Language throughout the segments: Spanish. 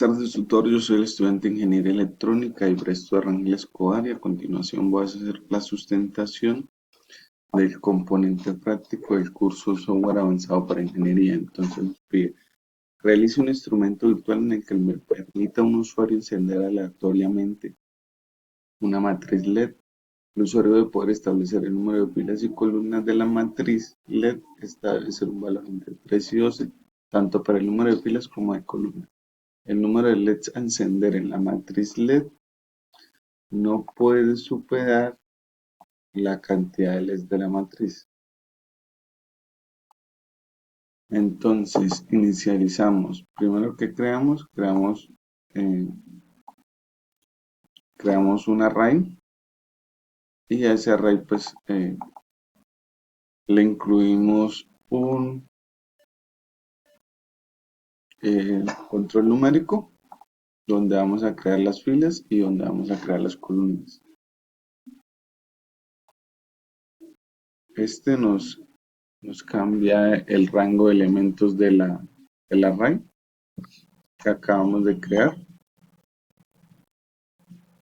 Tardes, tutor. Yo soy el estudiante de Ingeniería Electrónica y Bresto Rangel Escobar y a continuación voy a hacer la sustentación del componente práctico del curso Software Avanzado para Ingeniería. Entonces nos pide, realice un instrumento virtual en el que me permita a un usuario encender aleatoriamente una matriz LED. El usuario debe poder establecer el número de filas y columnas de la matriz LED, establecer un valor entre 3 y 12, tanto para el número de filas como de columnas. El número de LEDs a encender en la matriz LED no puede superar la cantidad de LEDs de la matriz. Entonces, inicializamos. Primero que eh, creamos un array y a ese array pues le incluimos un control numérico donde vamos a crear las filas y donde vamos a crear las columnas. Este nos cambia el rango de elementos del array que acabamos de crear.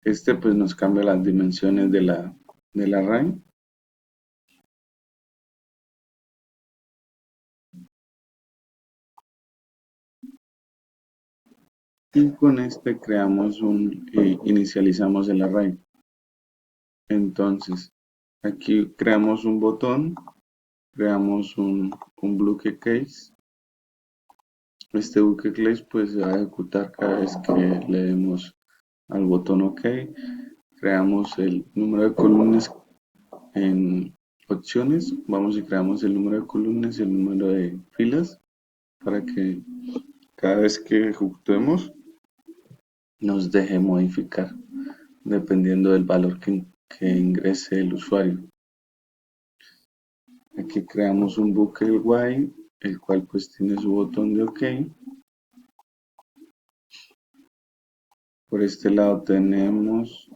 Este pues nos cambia las dimensiones del array. Y con este inicializamos el array. Entonces, aquí creamos un botón, creamos un bucle case. Este bucle case pues se va a ejecutar cada vez que le demos al botón OK. Creamos el número de columnas en opciones. Vamos y creamos el número de columnas y el número de filas para que cada vez que ejecutemos nos deje modificar dependiendo del valor que ingrese el usuario. Aquí creamos un bucle while, el cual pues tiene su botón de OK. Por este lado tenemos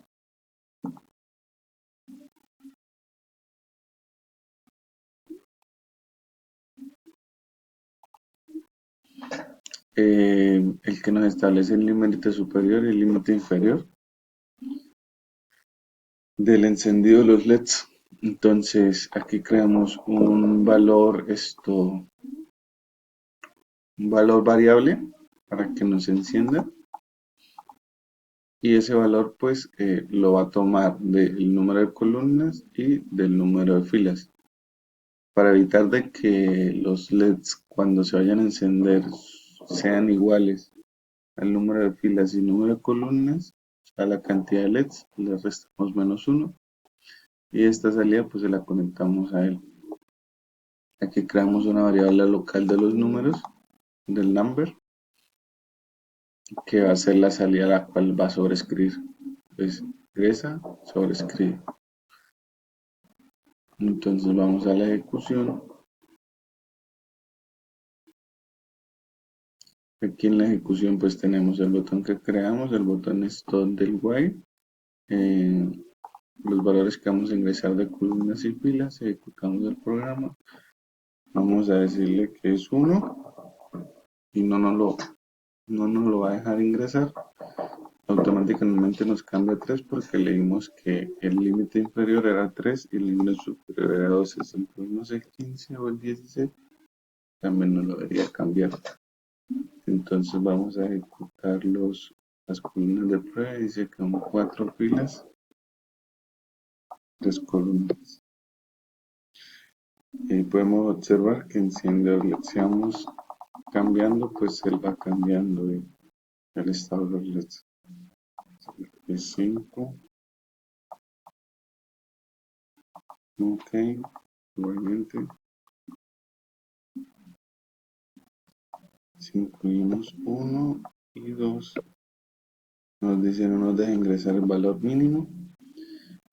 el que nos establece el límite superior y el límite inferior del encendido de los LEDs. Entonces aquí creamos un valor un valor variable para que nos encienda y ese valor pues lo va a tomar del número de columnas y del número de filas para evitar de que los LEDs cuando se vayan a encender sean iguales al número de filas y número de columnas. A la cantidad de LEDs le restamos -1 y esta salida pues se la conectamos a él. Aquí creamos una variable local de los números del number que va a ser la salida a la cual va a sobreescribir. Pues ingresa, sobrescribe. Entonces vamos a la ejecución. Aquí en la ejecución pues tenemos el botón que creamos, el botón stop del while, los valores que vamos a ingresar de columnas y filas, ejecutamos el programa. Vamos a decirle que es 1 y no nos lo va a dejar ingresar. Automáticamente nos cambia a 3 porque leímos que el límite inferior era 3 y el límite superior era 12. Entonces no sé, el 15 o el 16 también nos lo debería cambiar. Entonces vamos a ejecutar las columnas de prueba. Dice que son 4 filas, 3 columnas. Y podemos observar que enciende o seamos cambiando, pues él va cambiando el estado de los LEDs. Es 5. Ok, igualmente. Si incluimos 1 y 2, nos dicen no nos deja ingresar el valor mínimo,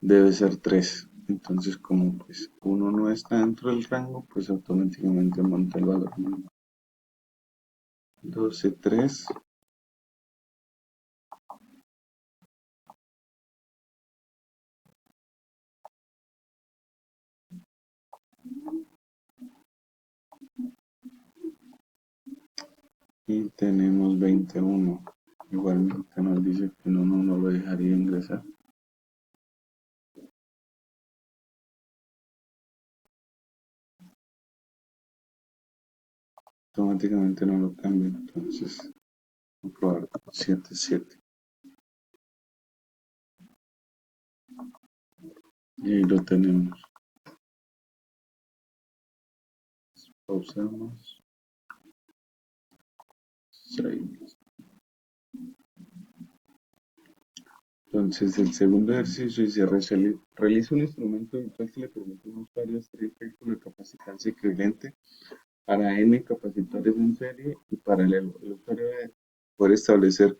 debe ser 3. Entonces como pues 1 no está dentro del rango, pues automáticamente monta el valor mínimo. 12, 3. Y tenemos 21. Igualmente nos dice que no lo dejaría ingresar. Automáticamente no lo cambia, entonces voy a probar 7 y ahí lo tenemos. Pausamos. 6. Entonces, el segundo ejercicio dice, realiza un instrumento virtual que le permite a un usuario hacer el cálculo de capacitancia equivalente para n capacitores en serie y paralelo. El usuario debe poder establecer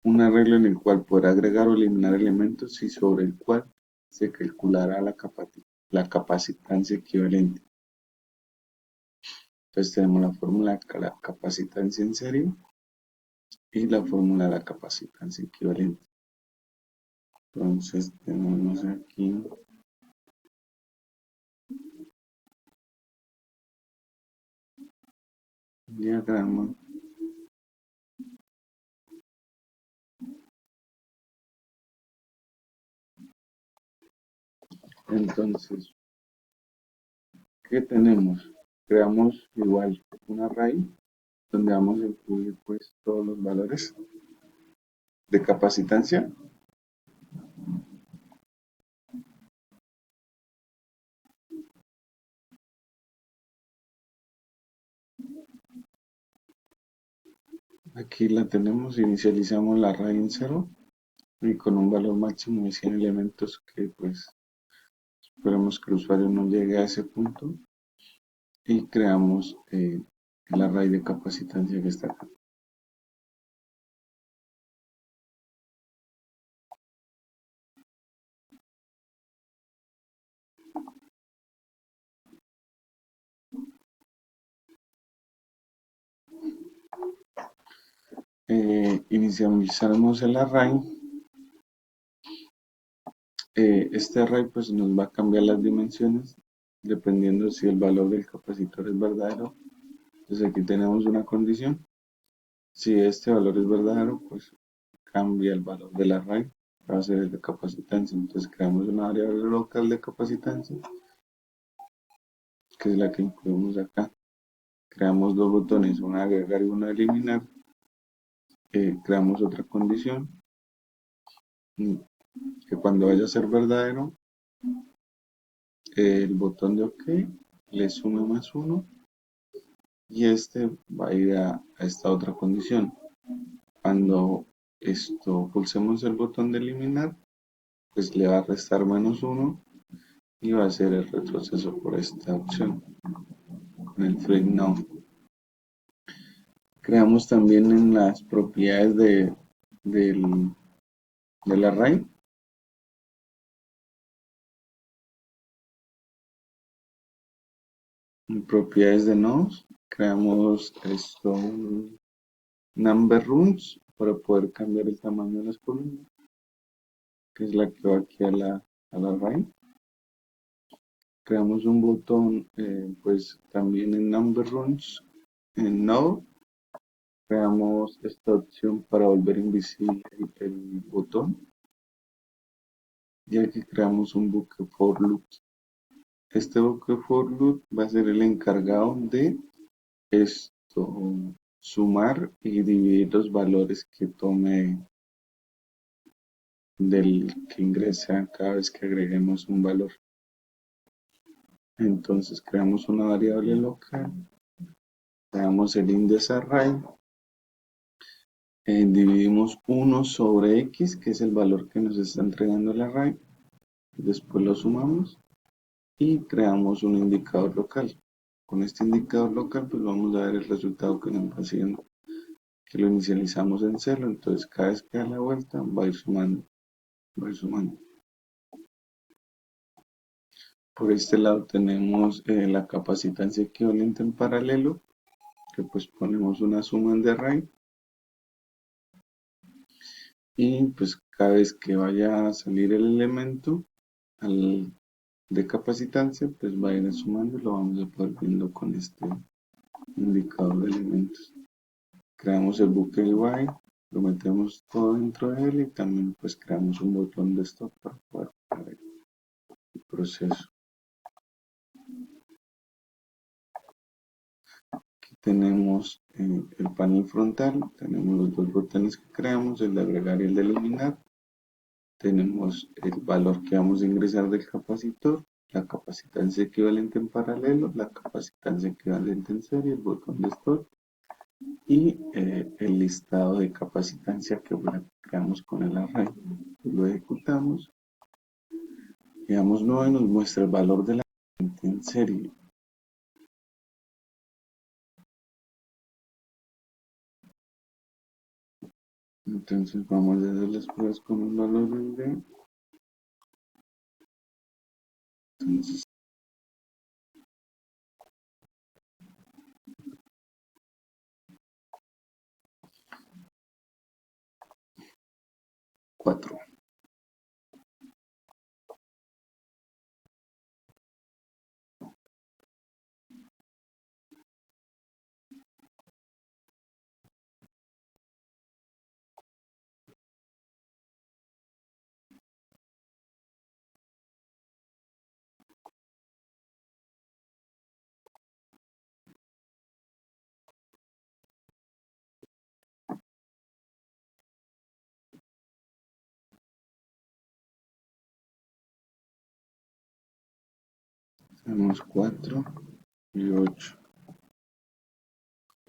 un arreglo en el cual podrá agregar o eliminar elementos y sobre el cual se calculará la capacitancia equivalente. Entonces tenemos la fórmula de la capacitancia en serie y la fórmula de la capacitancia equivalente. Entonces tenemos aquí un diagrama. Entonces, ¿qué tenemos? Creamos igual un array donde vamos a incluir pues todos los valores de capacitancia. Aquí la tenemos, inicializamos la array en 0 y con un valor máximo de 100 elementos que pues esperemos que el usuario no llegue a ese punto y creamos el array de capacitancia que está acá. Inicializamos el array. Este array pues nos va a cambiar las dimensiones dependiendo si el valor del capacitor es verdadero. Entonces aquí tenemos una condición. Si este valor es verdadero, pues cambia el valor del array, va a ser el de capacitancia. Entonces creamos una variable local de capacitancia, que es la que incluimos acá. Creamos dos botones, uno de agregar y uno de eliminar. Creamos otra condición, que cuando vaya a ser verdadero, el botón de OK le sume +1 y este va a ir a esta otra condición. Cuando pulsemos el botón de eliminar, pues le va a restar -1 y va a hacer el retroceso por esta opción con el frame now. Creamos también en las propiedades del array en propiedades de nodes, creamos number runs para poder cambiar el tamaño de las columnas, que es la que va aquí al array. Creamos un botón pues también en number runs en node. Creamos esta opción para volver invisible el botón y aquí creamos un bucle for loop. Este bucle for loop va a ser el encargado de sumar y dividir los valores que tome del que ingresa cada vez que agreguemos un valor. Entonces creamos una variable local, creamos el index array, dividimos 1 sobre x, que es el valor que nos está entregando el array, después lo sumamos y creamos un indicador local. Con este indicador local pues vamos a ver el resultado que nos va haciendo, que lo inicializamos en 0, entonces cada vez que da la vuelta va a ir sumando, va a ir sumando. Por este lado tenemos la capacitancia equivalente en paralelo, que pues ponemos una suma en de array y pues cada vez que vaya a salir el elemento de capacitancia pues va a ir sumando y lo vamos a poder viendo con este indicador de elementos. Creamos el bucle while lo metemos todo dentro de él y también pues creamos un botón de stop para poder parar el proceso. Aquí tenemos el panel frontal, tenemos los dos botones que creamos, el de agregar y el de eliminar. Tenemos el valor que vamos a ingresar del capacitor, la capacitancia equivalente en paralelo, la capacitancia equivalente en serie, el botón de stop y el listado de capacitancia que creamos con el array. Lo ejecutamos y damos 9, nos muestra el valor de la corriente en serie. Entonces vamos a hacer las pruebas con los valores de... Entonces, 4. Tenemos 4 y 8.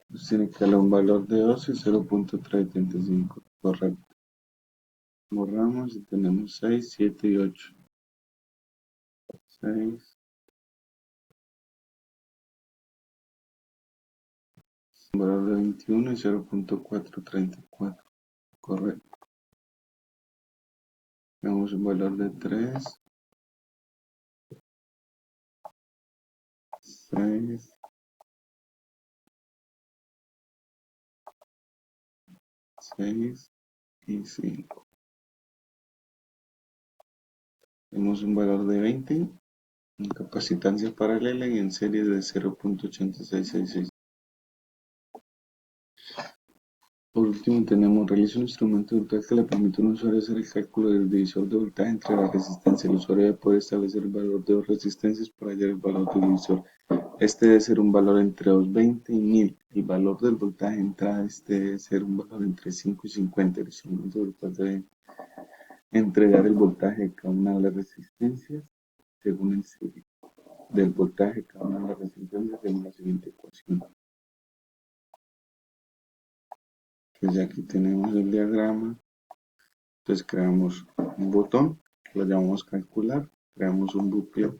Pues tiene que darle un valor de 2 y 0.375. Correcto. Borramos y tenemos 6, 7 y 8. 6. Un valor de 21 y 0.434. Correcto. Tenemos un valor de 3, 6, 6 y 5. Tenemos un valor de 20 en capacitancia paralela y en series de 0.8666. Por último tenemos realiza un instrumento virtual que le permite a un usuario hacer el cálculo del divisor de voltaje entre la resistencia. El usuario debe poder establecer el valor de dos resistencias para hallar el valor del divisor. Este debe ser un valor entre 220 y 1000. El valor del voltaje de entrada debe ser un valor entre 5 y 50. El instrumento virtual debe entregar el voltaje de cada una de las resistencias según el serie del voltaje de cada una de las resistencias según la siguiente ecuación. Pues ya aquí tenemos el diagrama. Entonces creamos un botón, lo llamamos calcular, creamos un bucle,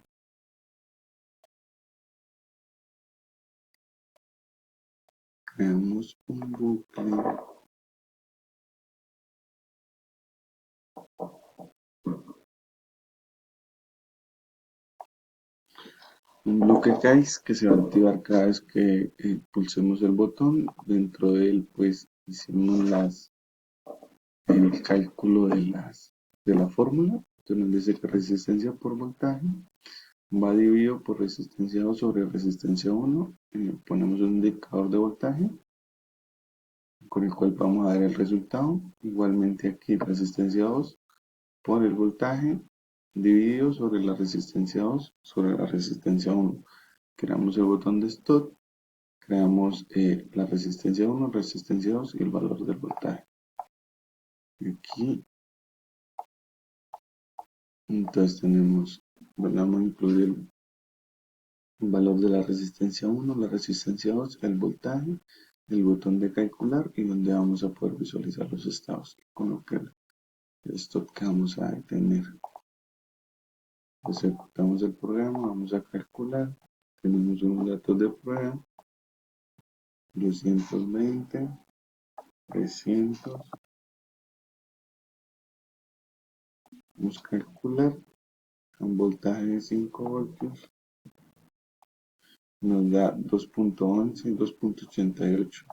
un bloque case que se va a activar cada vez que pulsemos el botón. Dentro de él pues hicimos el cálculo de la fórmula. Entonces nos dice que resistencia por voltaje va dividido por resistencia 2 sobre resistencia 1. Ponemos un indicador de voltaje con el cual vamos a dar el resultado. Igualmente aquí resistencia 2 por el voltaje dividido sobre la resistencia 2 sobre la resistencia 1. Creamos el botón de stop, creamos la resistencia 1, resistencia 2 y el valor del voltaje. Aquí, entonces vamos a incluir el valor de la resistencia 1, la resistencia 2, el voltaje, el botón de calcular y donde vamos a poder visualizar los estados con lo que el stop que vamos a detener. Ejecutamos el programa, vamos a calcular, tenemos unos datos de prueba, 220, 300, vamos a calcular, un voltaje de 5 voltios, nos da 2.11 y 2.88.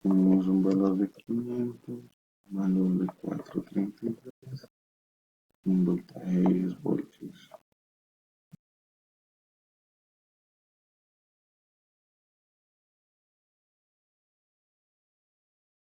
Tenemos un valor de 500, valor de 433, un voltaje de 10 voltios.